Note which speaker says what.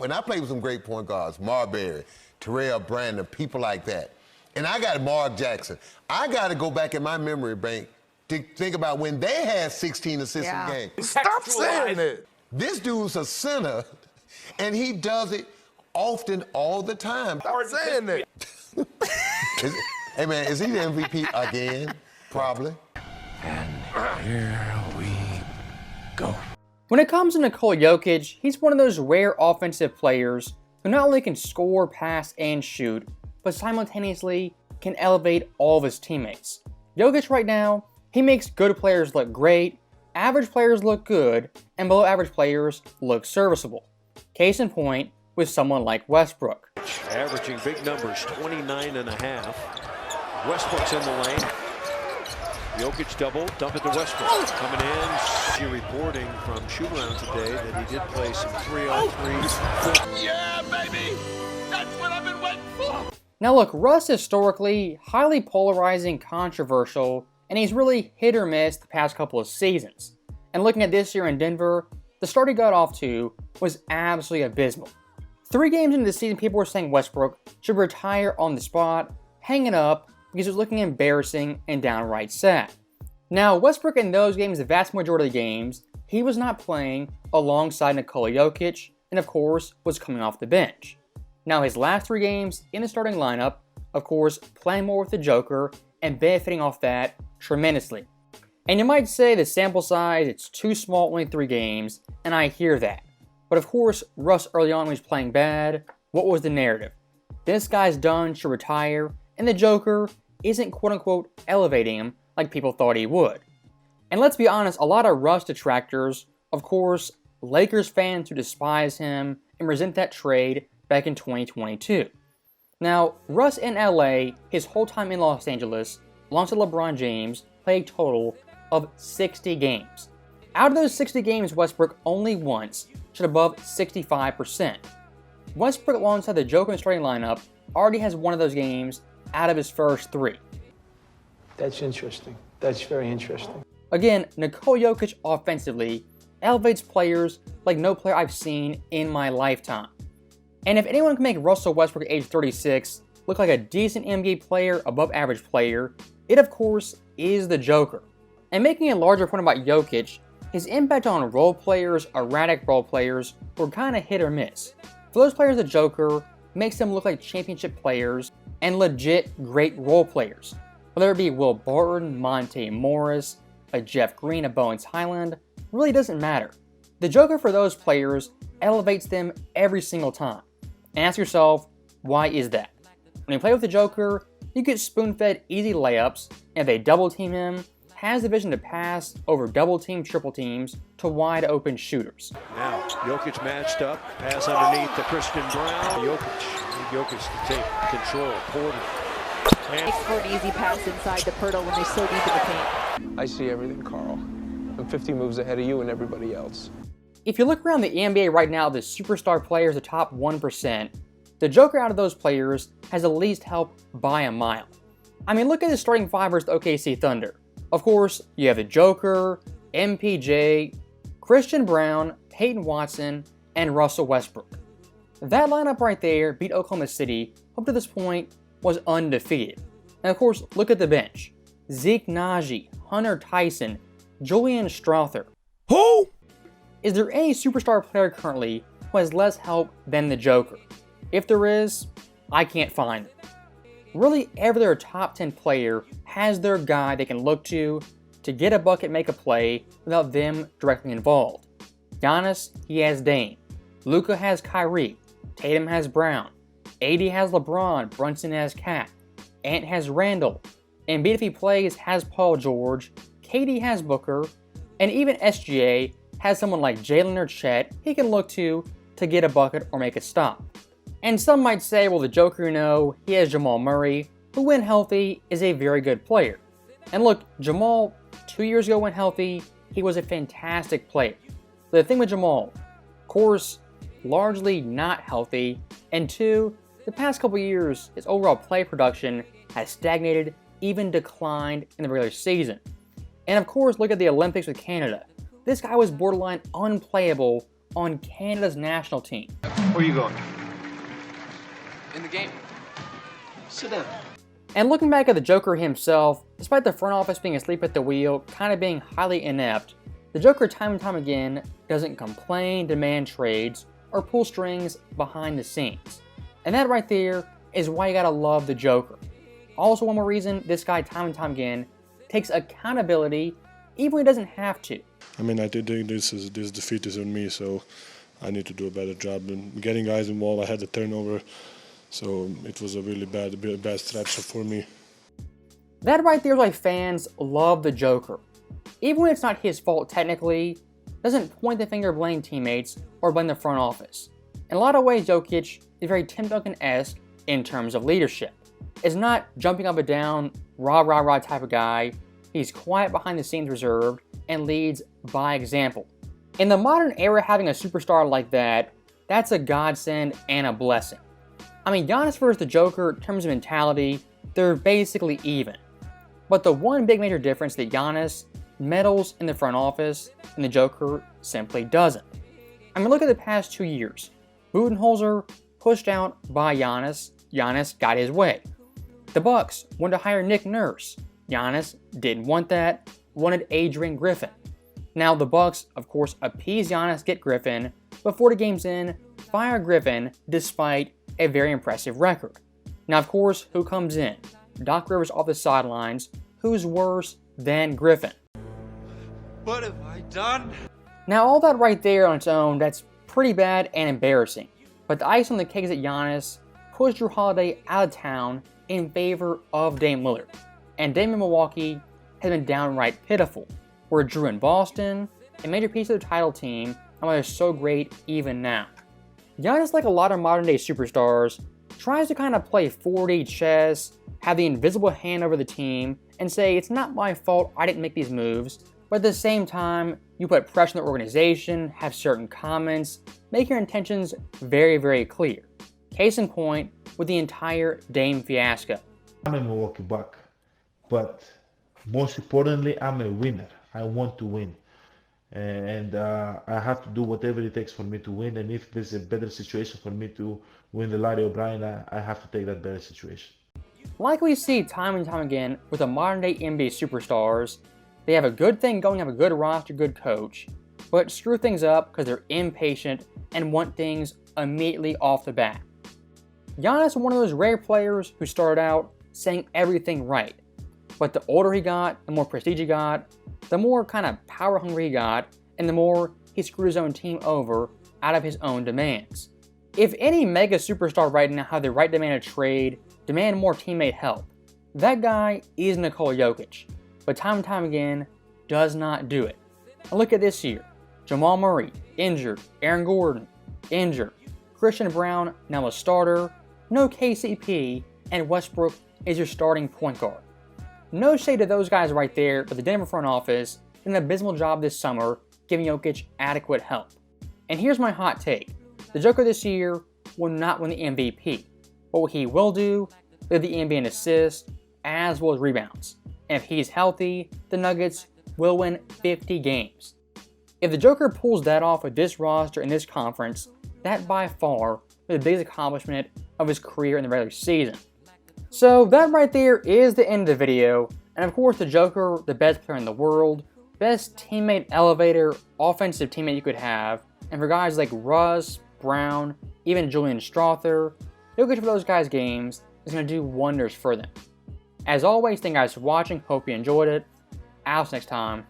Speaker 1: and I played with some great point guards, Marbury, Terrell Brandon, people like that. And I got Mark Jackson. I got to go back in my memory bank to think about when they had 16 assists in games.
Speaker 2: Stop saying it.
Speaker 1: This dude's a center, and he does it often, all the time.
Speaker 2: Stop saying it.
Speaker 1: Hey, man, is he the MVP again? Probably.
Speaker 3: And here we go.
Speaker 4: When it comes to Nikola Jokic, he's one of those rare offensive players who not only can score, pass, and shoot, but simultaneously can elevate all of his teammates. Jokic right now, he makes good players look great, average players look good, and below average players look serviceable. Case in point with someone like Westbrook.
Speaker 5: Averaging big numbers, 29.5. Westbrook's in the lane. Jokic double, dump it to Westbrook. Coming in, you're reporting from shoot-around today that he did play some 3-on-3.
Speaker 2: Yeah, baby! That's what I've been waiting for!
Speaker 4: Now look, Russ is historically highly polarizing, controversial, and he's really hit or miss the past couple of seasons. And looking at this year in Denver, the start he got off to was absolutely abysmal. 3 games into the season, people were saying Westbrook should retire on the spot, hang it up, because it was looking embarrassing and downright sad. Now, Westbrook in those games, the vast majority of the games, he was not playing alongside Nikola Jokic, and of course, was coming off the bench. Now, his last 3 games in the starting lineup, of course, playing more with the Joker and benefiting off that tremendously. And you might say the sample size, it's too small, only 3 games, and I hear that. But of course, Russ early on was playing bad. What was the narrative? This guy's done, should retire, and the Joker isn't quote-unquote elevating him like people thought he would. And let's be honest, a lot of Russ detractors, of course, Lakers fans who despise him and resent that trade back in 2022. Now, Russ in LA, his whole time in Los Angeles, alongside LeBron James, played a total of 60 games. Out of those 60 games, Westbrook only once shot above 65%. Westbrook alongside the Joker in the starting lineup already has one of those games out of his first 3.
Speaker 6: That's interesting. That's very interesting.
Speaker 4: Again, Nikola Jokic offensively elevates players like no player I've seen in my lifetime. And if anyone can make Russell Westbrook at age 36 look like a decent NBA player, above average player, it of course is the Joker. And making a larger point about Jokic, his impact on role players, erratic role players, were kinda hit or miss. For those players, the Joker makes them look like championship players and legit great role players. Whether it be Will Barton, Monte Morris, a Jeff Green, a Bones Highland, really doesn't matter. The Joker for those players elevates them every single time. And ask yourself, why is that? When you play with the Joker, you get spoon-fed easy layups, and if they double team him, has the vision to pass over double team, triple teams to wide open shooters.
Speaker 5: Now, Jokic matched up, pass underneath to Christian Brown. Jokic to take control. Porter.
Speaker 7: Makes for an easy pass inside to Pirtle when they're so deep in the paint.
Speaker 6: I see everything, Carl. I'm 50 moves ahead of you and everybody else.
Speaker 4: If you look around the NBA right now, the superstar players, the top 1%, the Joker out of those players has at least helped by a mile. I mean, look at the starting 5 versus the OKC Thunder. Of course, you have the Joker, MPJ, Christian Brown, Peyton Watson, and Russell Westbrook. That lineup right there beat Oklahoma City, up to this point, was undefeated. And of course, look at the bench. Zeke Naji, Hunter Tyson, Julian Strawther.
Speaker 2: Who?
Speaker 4: Is there any superstar player currently who has less help than the Joker? If there is, I can't find it. Really, every other top 10 player has their guy they can look to get a bucket, make a play, without them directly involved. Giannis, he has Dame. Luka has Kyrie. Tatum has Brown. AD has LeBron. Brunson has Cat. Ant has Randall. Embiid, if he plays, has Paul George. KD has Booker. And even SGA has someone like Jalen or Chet he can look to get a bucket or make a stop. And some might say, well, the Joker, you know, he has Jamal Murray, who when healthy is a very good player. And look, Jamal, 2 years ago when healthy, he was a fantastic player. The thing with Jamal, of course, largely not healthy, and 2, the past couple years, his overall play production has stagnated, even declined in the regular season. And of course, look at the Olympics with Canada. This guy was borderline unplayable on Canada's national team.
Speaker 8: Where are you going?
Speaker 9: In the game.
Speaker 8: Sit down.
Speaker 4: And looking back at the Joker himself, despite the front office being asleep at the wheel, kind of being highly inept, the Joker time and time again doesn't complain, demand trades, or pull strings behind the scenes. And that right there is why you gotta love the Joker. Also, one more reason this guy time and time again takes accountability even when he doesn't have to.
Speaker 10: I mean, I did think this defeat is on me, so I need to do a better job in getting guys involved. I had the turnover, so it was a really bad stretch for me.
Speaker 4: That right there is why fans love the Joker. Even when it's not his fault technically, doesn't point the finger, blame teammates, or blame the front office. In a lot of ways, Jokic is very Tim Duncan-esque in terms of leadership. It's not jumping up and down, rah rah rah type of guy. He's quiet, behind the scenes, reserved, and leads by example. In the modern era, having a superstar like that, that's a godsend and a blessing. I mean, Giannis versus the Joker, in terms of mentality, they're basically even. But the one big major difference that Giannis meddles in the front office and the Joker simply doesn't. I mean, look at the past 2 years. Budenholzer pushed out by Giannis. Giannis got his way. The Bucks wanted to hire Nick Nurse. Giannis didn't want that, wanted Adrian Griffin. Now the Bucks, of course, appease Giannis, get Griffin, but 40 games in, fire Griffin despite a very impressive record. Now, of course, who comes in? Doc Rivers off the sidelines, who's worse than Griffin?
Speaker 9: What have I done?
Speaker 4: Now, all that right there on its own, that's pretty bad and embarrassing. But the ice on the cake is that Giannis pushed Jrue Holiday out of town in favor of Dame Lillard. And Dame in Milwaukee has been downright pitiful, where Jrue in Boston, a major piece of the title team, and why they're so great even now. Giannis, like a lot of modern day superstars, tries to kind of play 4D chess, have the invisible hand over the team, and say, it's not my fault, I didn't make these moves. But at the same time, you put pressure on the organization, have certain comments, make your intentions very, very clear. Case in point with the entire Dame fiasco.
Speaker 11: I'm a Milwaukee Buck, but most importantly, I'm a winner. I want to win. And I have to do whatever it takes for me to win. And if there's a better situation for me to win the Larry O'Brien, I have to take that better situation.
Speaker 4: Like we see time and time again with the modern day NBA superstars, they have a good thing going, have a good roster, good coach, but screw things up because they're impatient and want things immediately off the bat. Giannis is one of those rare players who started out saying everything right, but the older he got, the more prestige he got, the more kind of power hungry he got, and the more he screwed his own team over out of his own demands. If any mega superstar right now had the right demand a trade, demand more teammate help, that guy is Nikola Jokic, but time and time again does not do it. And look at this year. Jamal Murray, injured. Aaron Gordon, injured. Christian Brown, now a starter. No KCP, and Westbrook is your starting point guard. No shade to those guys right there, but the Denver front office did an abysmal job this summer giving Jokic adequate help. And here's my hot take. The Joker this year will not win the MVP, but what he will do, lead the NBA in assists as well as rebounds. And if he's healthy, the Nuggets will win 50 games. If the Joker pulls that off with this roster and this conference, that by far is the biggest accomplishment of his career in the regular season. So that right there is the end of the video. And of course the Joker, the best player in the world, best teammate elevator, offensive teammate you could have. And for guys like Russ, Brown, even Julian Strawther, Jokic for those guys' games is going to do wonders for them. As always, thank you guys for watching. Hope you enjoyed it. I'll see you next time.